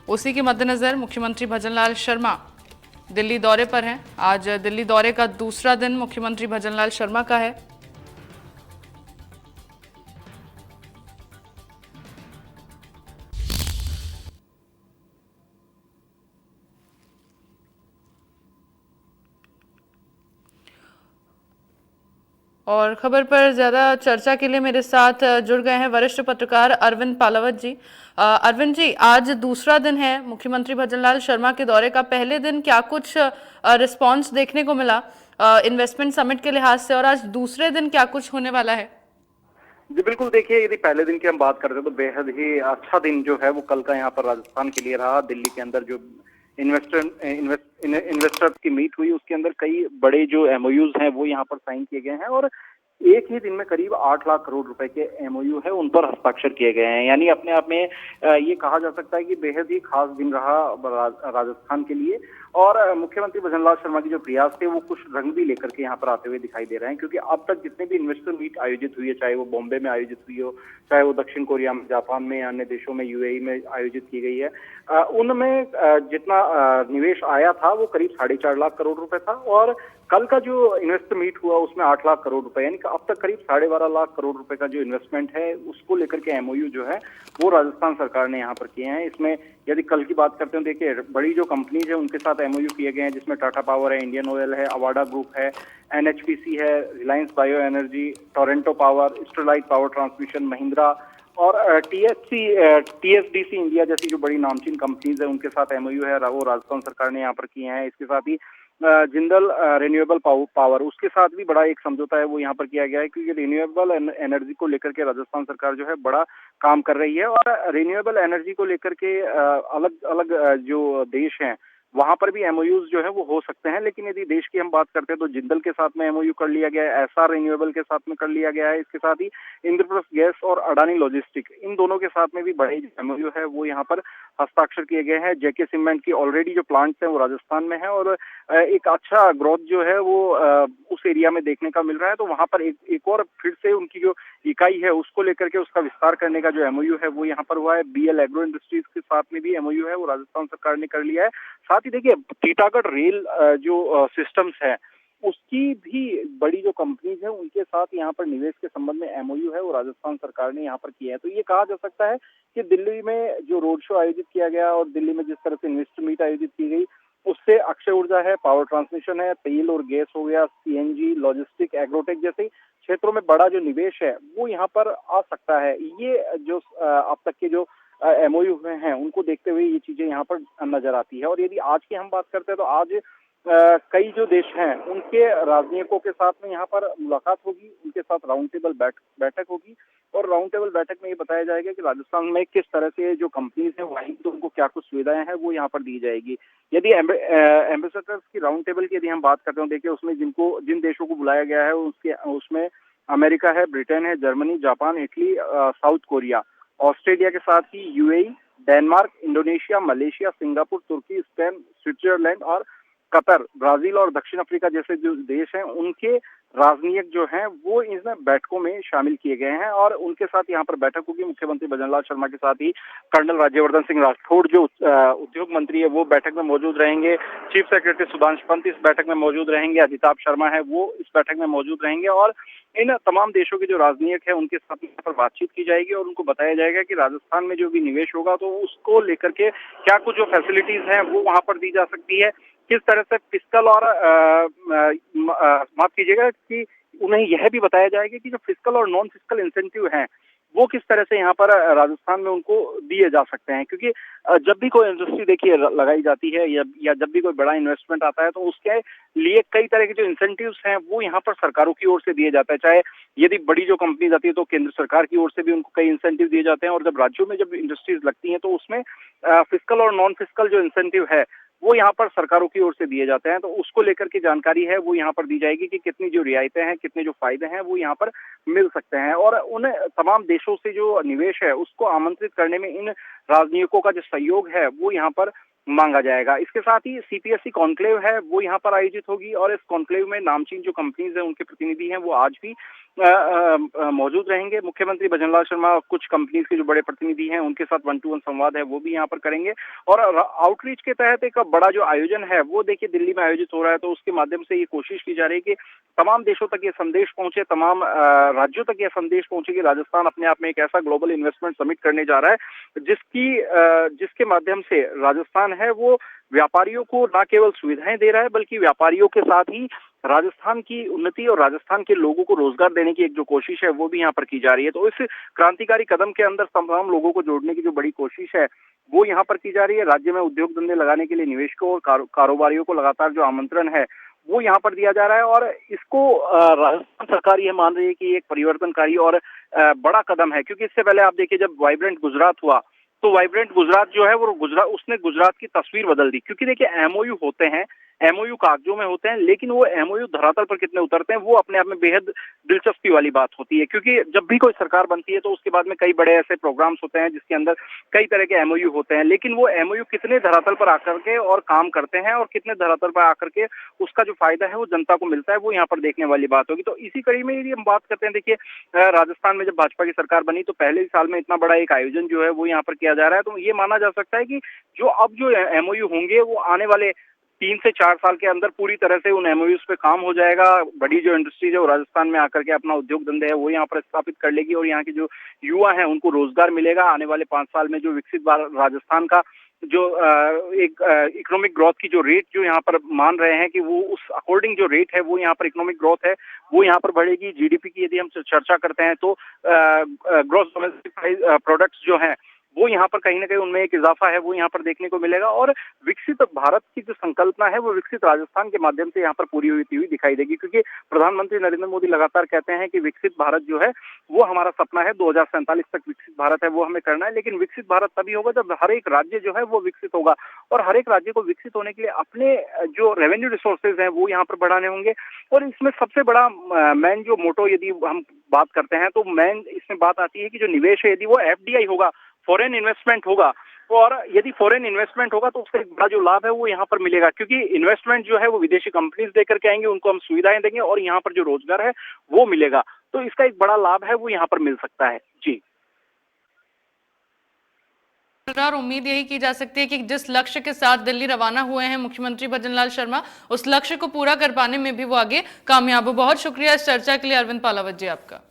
उसी के मद्देनजर मुख्यमंत्री भजनलाल शर्मा दिल्ली दौरे पर हैं। आज दिल्ली दौरे का दूसरा दिन मुख्यमंत्री भजनलाल शर्मा का है। और खबर पर ज्यादा चर्चा के लिए मेरे साथ जुड़ गए हैं वरिष्ठ पत्रकार अरविंद पालावत जी। अरविंद जी, आज दूसरा दिन है मुख्यमंत्री भजनलाल शर्मा के दौरे का। पहले दिन क्या कुछ रिस्पांस देखने को मिला इन्वेस्टमेंट समिट के लिहाज से, और आज दूसरे दिन क्या कुछ होने वाला है? जी बिल्कुल, देखिए यदि पहले दिन की हम बात करते हैं तो बेहद ही अच्छा दिन जो है वो कल का यहाँ पर राजस्थान के लिए रहा। दिल्ली के अंदर जो इन्वेस्टर्स की मीट हुई, उसके अंदर कई बड़े जो एमओयूज हैं वो यहाँ पर साइन किए गए हैं और एक ही दिन में करीब 8 लाख करोड़ रुपए के एमओयू है उन पर हस्ताक्षर किए गए हैं। यानी अपने आप में ये कहा जा सकता है कि बेहद ही खास दिन रहा राजस्थान के लिए। और मुख्यमंत्री भजनलाल शर्मा की जो प्रयास थे वो कुछ रंग भी लेकर के यहाँ पर आते हुए दिखाई दे रहे हैं, क्योंकि अब तक जितने भी इन्वेस्टर मीट आयोजित हुई है, चाहे वो बॉम्बे में आयोजित हुई हो, चाहे वो दक्षिण कोरिया में, जापान में, अन्य देशों में, यूएई में आयोजित की गई है, उनमें जितना निवेश आया था वो करीब 4.5 लाख करोड़ रुपए था। और कल का जो इन्वेस्टर मीट हुआ उसमें 8 लाख करोड़ रुपए, यानी अब तक करीब 12.5 लाख करोड़ रुपए का जो इन्वेस्टमेंट है उसको लेकर के एमओयू जो है वो राजस्थान सरकार ने यहाँ पर किए हैं। इसमें यदि कल की बात करते हैं, देखिए बड़ी जो कंपनीज है उनके साथ एमओयू किए गए हैं, जिसमें टाटा पावर है, इंडियन ऑयल है, अवाडा ग्रुप है, एनएचपीसी है, Reliance bio energy, Toronto power, Sterlite power transmission, Mahindra और टीएसडीसी इंडिया जैसी जो बड़ी नामचीन कंपनीज है उनके साथ एमओयू है वो राजस्थान सरकार ने यहाँ पर किए हैं। इसके साथ ही जिंदल रिन्यूएबल पावर, उसके साथ भी बड़ा एक समझौता है वो यहाँ पर किया गया है, क्योंकि रिन्यूएबल एनर्जी को लेकर के राजस्थान सरकार जो है बड़ा काम कर रही है। और रिन्यूएबल एनर्जी को लेकर के अलग अलग जो देश हैं वहां पर भी एमओयूज जो है वो हो सकते हैं, लेकिन यदि देश की हम बात करते हैं तो जिंदल के साथ में एमओयू कर लिया गया है, एसआर रिन्यूएबल के साथ में कर लिया गया है। इसके साथ ही इंद्रप्रस्थ गैस और अडानी लॉजिस्टिक, इन दोनों के साथ में भी बड़े एमओयू है वो यहाँ पर हस्ताक्षर किए गए हैं। जेके सीमेंट की ऑलरेडी जो प्लांट्स हैं वो राजस्थान में है और एक अच्छा ग्रोथ जो है वो उस एरिया में देखने का मिल रहा है। तो वहां पर एक और फिर से उनकी जो इकाई है उसको लेकर के उसका विस्तार करने का जो एमओयू है वो यहाँ पर हुआ है। बीएल एग्रो इंडस्ट्रीज के साथ में भी एमओयू है वो राजस्थान सरकार ने कर लिया है। साथ ही देखिए टीटागढ़ रेल जो सिस्टम्स है उसकी भी बड़ी जो कंपनीज है उनके साथ यहाँ पर निवेश के संबंध में एमओयू है वो राजस्थान सरकार ने यहाँ पर किया है। तो ये कहा जा सकता है कि दिल्ली में जो रोड शो आयोजित किया गया और दिल्ली में जिस तरह से इन्वेस्टर मीट आयोजित की गई उससे अक्षय ऊर्जा है, पावर ट्रांसमिशन है, तेल और गैस हो गया, सीएनजी, लॉजिस्टिक, एग्रोटेक जैसे क्षेत्रों में बड़ा जो निवेश है वो यहाँ पर आ सकता है। ये जो अब तक के जो एमओयू हुए हैं उनको देखते हुए ये चीजें यहाँ पर नजर आती है। और यदि आज की हम बात करते हैं तो आज कई जो देश हैं उनके राजनयिकों के साथ में यहाँ पर मुलाकात होगी, उनके साथ राउंड टेबल बैठक होगी और राउंड टेबल बैठक में ये बताया जाएगा कि राजस्थान में किस तरह से जो कंपनीज हैं वहीं तो उनको क्या कुछ सुविधाएं हैं वो यहाँ पर दी जाएगी। यदि एम्बेसडर्स की राउंड टेबल की यदि हम बात करते हैं, देखिए उसमें जिन देशों को बुलाया गया है उसमें अमेरिका है, ब्रिटेन है, Germany, Japan, Italy, South Korea, Australia के साथ ही UAE, Denmark, Indonesia, Malaysia, Singapore, तुर्की, स्पेन, स्विट्जरलैंड और कतर, ब्राजील और दक्षिण अफ्रीका जैसे जो देश हैं उनके राजनयिक जो हैं वो इन बैठकों में शामिल किए गए हैं और उनके साथ यहाँ पर बैठक होगी। मुख्यमंत्री भजनलाल शर्मा के साथ ही कर्नल राज्यवर्धन सिंह राठौड़ जो उद्योग मंत्री है वो बैठक में मौजूद रहेंगे। चीफ सेक्रेटरी सुधांशु पंत इस बैठक में मौजूद रहेंगे। अमिताभ शर्मा है वो इस बैठक में मौजूद रहेंगे और इन तमाम देशों के जो राजनयिक है उनके साथ यहाँ पर बातचीत की जाएगी और उनको बताया जाएगा कि राजस्थान में जो भी निवेश होगा तो उसको लेकर के क्या कुछ जो फैसिलिटीज हैं वो वहां पर दी जा सकती है, किस तरह से फिस्कल और माफ कीजिएगा कि उन्हें यह भी बताया जाएगा कि जो फिस्कल और नॉन फिस्कल इंसेंटिव हैं वो किस तरह से यहाँ पर राजस्थान में उनको दिए जा सकते हैं, क्योंकि जब भी कोई इंडस्ट्री देखिए लगाई जाती है या जब भी कोई बड़ा इन्वेस्टमेंट आता है तो उसके लिए कई तरह के जो इंसेंटिव्स हैं वो यहाँ पर सरकारों की ओर से दिए जाते हैं। चाहे यदि बड़ी जो कंपनी आती है तो केंद्र सरकार की ओर से भी उनको कई इंसेंटिव दिए जाते हैं और जब राज्यों में जब इंडस्ट्रीज लगती हैं तो उसमें फिस्कल और नॉन फिस्कल जो इंसेंटिव है वो यहाँ पर सरकारों की ओर से दिए जाते हैं। तो उसको लेकर की जानकारी है वो यहाँ पर दी जाएगी कि कितनी जो रियायतें हैं, कितने जो फायदे हैं वो यहाँ पर मिल सकते हैं और उन तमाम देशों से जो निवेश है उसको आमंत्रित करने में इन राजनयिकों का जो सहयोग है वो यहाँ पर मांगा जाएगा। इसके साथ ही सीपीएससी कॉन्क्लेव है वो यहाँ पर आयोजित होगी और इस कॉन्क्लेव में नामचीन जो कंपनीज हैं उनके प्रतिनिधि हैं वो आज भी मौजूद रहेंगे। मुख्यमंत्री भजनलाल शर्मा कुछ कंपनीज के जो बड़े प्रतिनिधि हैं उनके साथ 1-to-1 संवाद है वो भी यहाँ पर करेंगे और आउटरीच के तहत एक बड़ा जो आयोजन है वो देखिए दिल्ली में आयोजित हो रहा है, तो उसके माध्यम से ये कोशिश की जा रही है कि तमाम देशों तक ये संदेश पहुंचे, तमाम राज्यों तक ये संदेश पहुंचे कि राजस्थान अपने आप में एक ऐसा ग्लोबल इन्वेस्टमेंट समिट करने जा रहा है जिसके माध्यम से राजस्थान है वो व्यापारियों को न केवल सुविधाएं दे रहा है बल्कि व्यापारियों के साथ ही राजस्थान की उन्नति और राजस्थान के लोगों को रोजगार देने की एक जो कोशिश है वो भी यहाँ पर की जा रही है। तो इस क्रांतिकारी कदम के अंदर तमाम लोगों को जोड़ने की जो बड़ी कोशिश है वो यहाँ पर की जा रही है। राज्य में उद्योग धंधे लगाने के लिए निवेशकों और कारोबारियों को लगातार जो आमंत्रण है वो यहाँ पर दिया जा रहा है और इसको राजस्थान सरकार ये मान रही है कि एक परिवर्तनकारी और बड़ा कदम है, क्योंकि इससे पहले आप देखिए जब वाइब्रेंट गुजरात हुआ तो वाइब्रेंट गुजरात जो है वो उसने गुजरात की तस्वीर बदल दी, क्योंकि देखिए एमओयू होते हैं, एमओयू कागजों में होते हैं, लेकिन वो एमओयू धरातल पर कितने उतरते हैं वो अपने आप में बेहद दिलचस्पी वाली बात होती है। क्योंकि जब भी कोई सरकार बनती है तो उसके बाद में कई बड़े ऐसे प्रोग्राम्स होते हैं जिसके अंदर कई तरह के एमओयू होते हैं, लेकिन वो एमओयू कितने धरातल पर आकर के और काम करते हैं और कितने धरातल पर आकर के उसका जो फायदा है वो जनता को मिलता है वो यहाँ पर देखने वाली बात होगी। तो इसी कड़ी में यदि हम बात करते हैं, देखिए राजस्थान में जब भाजपा की सरकार बनी तो पहले ही साल में इतना बड़ा एक आयोजन जो है वो यहाँ पर किया जा रहा है, तो ये माना जा सकता है कि जो एमओयू होंगे वो आने वाले 3 से 4 साल के अंदर पूरी तरह से उन एमओयूज पे काम हो जाएगा। बड़ी जो इंडस्ट्रीज है वो राजस्थान में आकर के अपना उद्योग धंधे है वो यहाँ पर स्थापित कर लेगी और यहाँ के जो युवा हैं उनको रोजगार मिलेगा। आने वाले 5 साल में जो विकसित राजस्थान का जो एक इकोनॉमिक ग्रोथ की जो रेट जो यहाँ पर मान रहे हैं कि वो उस अकॉर्डिंग जो रेट है वो यहाँ पर इकोनॉमिक ग्रोथ है वो यहाँ पर बढ़ेगी। जीडीपी की यदि हम चर्चा करते हैं तो ग्रॉस डोमेस्टिक प्रोडक्ट्स जो हैं वो यहाँ पर कहीं ना कहीं उनमें एक इजाफा है वो यहाँ पर देखने को मिलेगा और विकसित भारत की जो संकल्पना है वो विकसित राजस्थान के माध्यम से यहाँ पर पूरी होती हुई दिखाई देगी, क्योंकि प्रधानमंत्री नरेंद्र मोदी लगातार कहते हैं कि विकसित भारत जो है वो हमारा सपना है, 2047 तक विकसित भारत है वो हमें करना है। लेकिन विकसित भारत तभी होगा जब हर एक राज्य जो है वो विकसित होगा और हर एक राज्य को विकसित होने के लिए अपने जो रेवेन्यू रिसोर्सेज हैं वो यहाँ पर बढ़ाने होंगे। और इसमें सबसे बड़ा मेन जो मोटो यदि हम बात करते हैं तो मेन इसमें बात आती है कि जो निवेश है यदि वो एफडीआई होगा, फॉरेन इन्वेस्टमेंट होगा, और यदि फॉरेन इन्वेस्टमेंट होगा तो उसका एक बड़ा जो लाभ है वो यहाँ पर मिलेगा, क्योंकि इन्वेस्टमेंट जो है वो विदेशी कंपनीज देकर के आएंगे, उनको हम सुविधाएं देंगे और यहाँ पर जो रोजगार है वो मिलेगा। तो इसका एक बड़ा लाभ है वो यहाँ पर मिल सकता है। जी और उम्मीद यही की जा सकती है कि जिस लक्ष्य के साथ दिल्ली रवाना हुए हैं मुख्यमंत्री भजनलाल शर्मा, उस लक्ष्य को पूरा कर पाने में भी वो आगे कामयाब हो। बहुत शुक्रिया इस चर्चा के लिए अरविंद पालावत जी आपका।